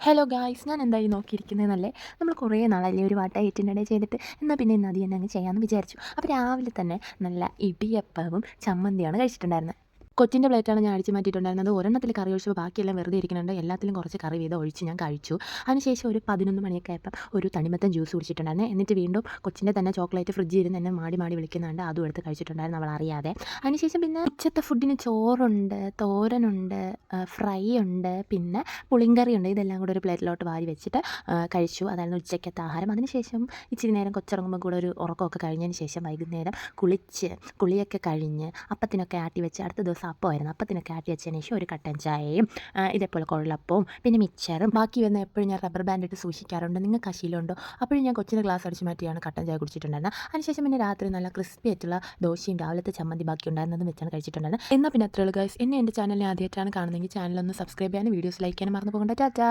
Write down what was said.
Hello guys, ഞാൻ എന്തായി നോക്കിയിരിക്കുന്നതെന്നല്ലേ. നമ്മൾ കുറേ നാളല്ലേ ഒരു വാട്ട ഏറ്റിൻ്റെ ചെയ്തിട്ട്, എന്നാൽ പിന്നെ ഇന്ന് അത് തന്നെ അങ്ങ് ചെയ്യാമെന്ന് വിചാരിച്ചു. അപ്പോൾ രാവിലെ തന്നെ നല്ല ഇടിയപ്പവും ചമ്മന്തിയാണ് കഴിച്ചിട്ടുണ്ടായിരുന്നത്. കൊച്ചിൻ്റെ പ്ലേറ്റാണ് ഞാൻ അടിച്ച് മാറ്റിയിട്ടുണ്ടായിരുന്നത്. ഒരെണ്ണത്തിൽ കറി ഒഴിച്ചപ്പോൾ ബാക്കിയെല്ലാം വെറുതെ ഇരിക്കുന്നുണ്ട്. എല്ലാത്തിലും കുറച്ച് കറി വീതം ഒഴിച്ച് ഞാൻ കഴിച്ചു. അതിനുശേഷം ഒരു 11 മണിയൊക്കെ ആയപ്പം ഒരു തണിമത്തൻ ജ്യൂസ് കുടിച്ചിട്ടുണ്ടായിരുന്നു. എന്നിട്ട് വീണ്ടും കൊച്ചിൻ്റെ തന്നെ ചോക്ലേറ്റ് ഫ്രിഡ്ജിൽ ഇരുന്ന് എന്നെ മാടി മാടി വിളിക്കുന്നുണ്ട്. അതും എടുത്ത് കഴിച്ചിട്ടുണ്ടായിരുന്നു അവൾ അറിയാതെ. അതിനുശേഷം പിന്നെ ഉച്ചത്തെ ഫുഡിന് ചോറുണ്ട്, തോരനുണ്ട്, ഫ്രൈ ഉണ്ട്, പിന്നെ പുളിങ്കറിയുണ്ട്. ഇതെല്ലാം കൂടെ ഒരു പ്ലേറ്റിലോട്ട് വാരി വെച്ചിട്ട് കഴിച്ചു. അതായിരുന്നു ഉച്ചയ്ക്കത്തെ ആഹാരം. അതിനുശേഷം ഇച്ചിരി നേരം കൊച്ചിറങ്ങുമ്പോൾ കൂടെ ഒരു ഉറക്കമൊക്കെ കഴിഞ്ഞതിന് ശേഷം വൈകുന്നേരം കുളിയൊക്കെ കഴിഞ്ഞ് അപ്പത്തിനൊക്കെ ആട്ടി വെച്ച് അടുത്ത ദിവസം അപ്പമായിരുന്നു. അപ്പത്തിനൊക്കെ ആട്ടി വെച്ചതിന് ശേഷം ഒരു കട്ടൻ ചായയും ഇതേപോലെ കുഴലപ്പവും പിന്നെ മിക്സറും ബാക്കി വന്ന് എപ്പോഴും ഞാൻ റബ്ബർ ബാൻഡ് ഇട്ട് സൂക്ഷിക്കാറുണ്ട്. നിങ്ങൾക്ക് ആ ശീലമുണ്ടോ? അപ്പോഴും ഞാൻ കൊച്ചിൻ്റെ ഗ്ലാസ് അടിച്ച് മാറ്റിയാണ് കട്ടൻ ചായ കുടിച്ചിട്ടുണ്ടായിരുന്നത്. അതിനുശേഷം പിന്നെ രാത്രി നല്ല ക്രിസ്പി ആയിട്ടുള്ള ദോശയും രാവിലത്തെ ചമ്മന്തി ബാക്കി ഉണ്ടായിരുന്നതും വെച്ചാണ് കഴിച്ചിട്ടുണ്ടായിരുന്നത്. എന്നാൽ പിന്നെ അത്രയുള്ളൂ ഗൈസ്. എൻ്റെ ചാനലിനെ ആദ്യമായിട്ടാണ് കാണുന്നതെങ്കിൽ ചാനലൊന്ന് സബ്സ്ക്രൈബ് ചെയ്യാനും വീഡിയോസ് ലൈക്ക് ചെയ്യാനും മറന്നു പോകേണ്ട. ടാറ്റാ.